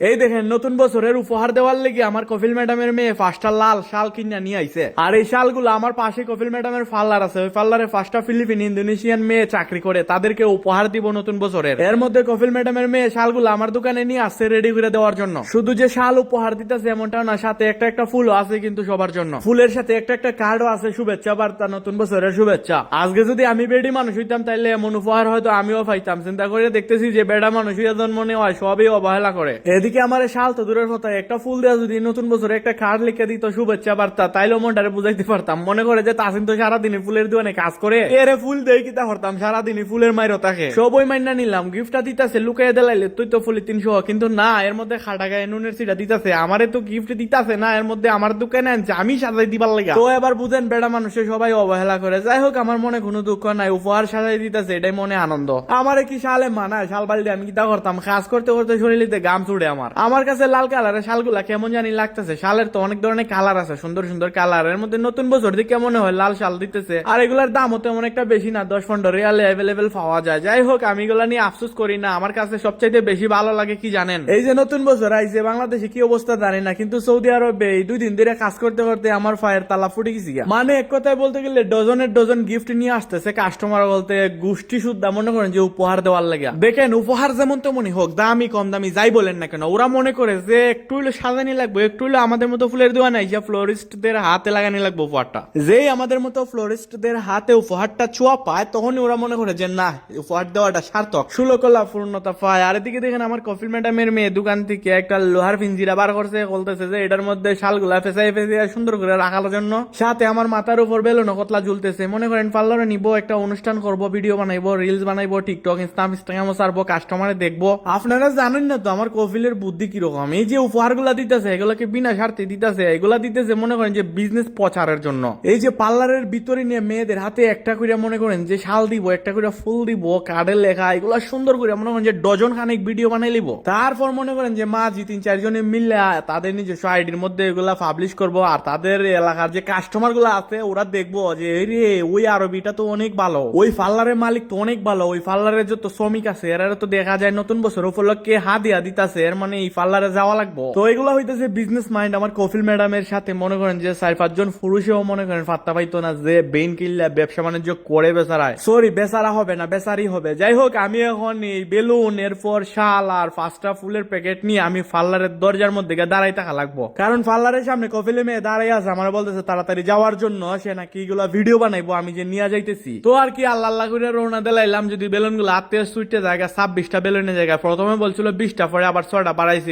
এই দেখেন নতুন বছরের উপহার দেওয়ার লেগে আমার কফিল ম্যাডামের মেয়ে 5টা লাল শাল কিনা নিয়ে আইছে। আর এই শালগুলো আমার পাশে কফিল ম্যাডামের পার্লার আছে, ওই পার্লারে 5টা ফিলিপিন ইন্দোনেশিয়ান মেয়ে চাকরি করে, তাদেরকে উপহার দিব নতুন বছরের। এর মধ্যে কফিল ম্যাডামের মেয়ে শালগুলো আমার দোকানে নিয়ে আসছে রেডি করে দেওয়ার জন্য। শুধু যে শাল উপহার দিতেছে এমনটাও না, সাথে একটা একটা ফুলও আছে কিন্তু সবার জন্য। ফুলের সাথে একটা একটা কার্ডও আছে, শুভেচ্ছা বার্তা, নতুন বছরের শুভেচ্ছা। আজকে যদি আমি বেডি মানুষ হইতাম তাইলে এমন উপহার হয়তো আমিও পাইতাম। চিন্তা করে দেখতেছি যে বেডা মানুষ হইয়া জন্ম নেওয়া সবই অবহেলা করে। এদিকে আমার শাল তো দূরের কথা, একটা ফুল দেওয়া যদি নতুন বছরে একটা কার্ড লিখে দিত শুভেচ্ছা বার্তা, তাইলে মনটারে বুঝাইতে পারতাম। মনে করে যে তাসিন তো সারাদিনই ফুলের দোকানে কাজ করে, এরে ফুল দেই কিতা করতাম, সারাদিনই ফুলের মাইরও থাকে। সবই মাইনা নিলাম, গিফটটা দিতেছে লুকাইয়া দিলাইলে তুই তো ফুলি 300, কিন্তু না, এর মধ্যে খাটা গায়ে নুনের সিটা দিতেছে, আমারে তো গিফট দিতেছে না, এর মধ্যে আমার দোকানে আনছে আমি সাজাই দিবার লাগা। তো এবার বুঝেন বেড়া মানুষে সবাই অবহেলা করে। যাই হোক, আমার মনে কোনো দুঃখ নাই, উপহার সাজাই দিতেছে, এটাই মনে আনন্দ। আমারে কি শালে মানায়? শাল বাড়ি আমি কিতা করতাম, কাজ করতে করতে শরীরে গাম চুড়ে আমার কাছে লাল কালারের শালগুলা কেমন জানি লাগতেছে। শালের তো অনেক ধরনের কালার আছে, সুন্দর সুন্দর কালার। এর মধ্যে নতুন বছর দিয়ে কেমন হয় লাল শাল দিতেছে, আর এগুলার দামও তেমন একটা বেশি না, 10-15 রিয়ালে অ্যাভেলেবেল পাওয়া যায়। যাই হোক, আমি এগুলা নিয়ে আফসোস করি না। আমার কাছে সবচাইতে বেশি ভালো লাগে কি জানেন? এই যে নতুন বছর আইছে, বাংলাদেশে কি অবস্থা জানি না, কিন্তু সৌদি আরবে এই 2 দিন ধরে কাজ করতে করতে আমার ফায়ের তালা ফুটে গেছি। মানে এক কথায় বলতে গেলে ডজনের ডজন গিফট নিয়ে আসতেছে কাস্টমার, বলতে গোষ্ঠী শুদ্ধা মনে করেন যে উপহার দেওয়ার লাগে। দেখেন, উপহার যেমন তেমনই হোক, দামি কম দামি যাই বলেন না কেন, ওরা মনে করে যে একটু হইলে সাজানি লাগবে, একটু হইলে আমাদের মতো ফুলের দোকান আইসা ফ্লোরিস্টদের হাতে লাগানি লাগবে উপহারটা। যেই আমাদের মতো ফ্লোরিস্টদের হাতে উপহারটা ছোঁয়া পায়, তখনই ওরা মনে করে যে না, উপহার দেওয়াটা সার্থক, সুলকলা পূর্ণতা পায়। আর এদিকে দেখেন আমার কফিল ম্যাডামের মেয়ে দোকান থেকে একটা লোহার পিঞ্জিরা বার করছে, বলতেছে যে এটার মধ্যে শালগুলা ফেসাই ফেসাই সুন্দর করে রাখার জন্য। সাথে আমার মাথার উপর বেলুন কতলা ঝুলতেছে। মনে করেন পার্লারে নিবো, একটা অনুষ্ঠান করবো, ভিডিও বানাইবো, রিলস বানাইবো, টিকটক ইনস্টাগ্রামও ছাড়বো, কাস্টমারে দেখবো। আপনারা জানেন না তো আমার কফিলের বুদ্ধি কিরকম। এই যে উপহার গুলা দিতেছে, এগুলোকে বিনা স্বার্থে দিতেছে, এগুলা দিতেছে মনে করেন যে বিজনেস প্রচারের জন্য। এই যে পার্লারের ভিতরে নিয়ে মেয়েদের হাতে একটা করে মনে করেন যে শাল দিব, একটা করে ফুল দিব, কার্ডের লেখা, এগুলা সুন্দর করে মনে করেন যে ডজন খানিক ভিডিও বানাই লিব। তারপর মনে করেন যে মা 3-4 জনে মিললে তাদের নিজস্ব আইডির মধ্যে এগুলা পাবলিশ করবো, আর তাদের এলাকার যে কাস্টমার গুলা আছে ওরা দেখবো যে রে ওই আরবিটা তো অনেক ভালো, ওই পার্লারের মালিক তো অনেক ভালো, ওই পার্লারের যত শ্রমিক আছে এরা তো দেখা যায় নতুন বছর উপলক্ষে হাদিয়া দিতাছে, এর মানে এই পার্লারে যাওয়া লাগবো। তো এগুলো হইতেছে বিজনেস মাইন্ড আমার কফিল ম্যাডামের সাথে। মনে করেন যে 4-5 জন পুরুষেও মনে করেন ফাত্তা পাইতো না যে বেইন কিল্লা ব্যবসা বাণিজ্য করে বেচারায়। সরি, বেচারা হবে না, বেচারি হবে। যাই হোক, আমি এখন এই বেলুন, এরপর শাল আর 5টা ফুলের প্যাকেট নিয়ে আমি পার্লারের দরজার মধ্যে দাঁড়াই থাকা লাগবো, কারণ পার্লারের সামনে কফিলে মেয়ে দাঁড়াই আছে, আমার বলতেছে তাড়াতাড়ি যাওয়ার জন্য, সে নাকি এগুলা ভিডিও বানাইবো আমি যে নিয়ে যাইতেছি। তো আর কি আল্লাহ আল্লাহ করে রওনা দিলাম। যদি বেলুন গুলো আত্মীয় সুইটে জায়গা 26টা বেলুনের জায়গা প্রথমে বলছিল 20টা, পরে আবার 6টা বাড়াইছে।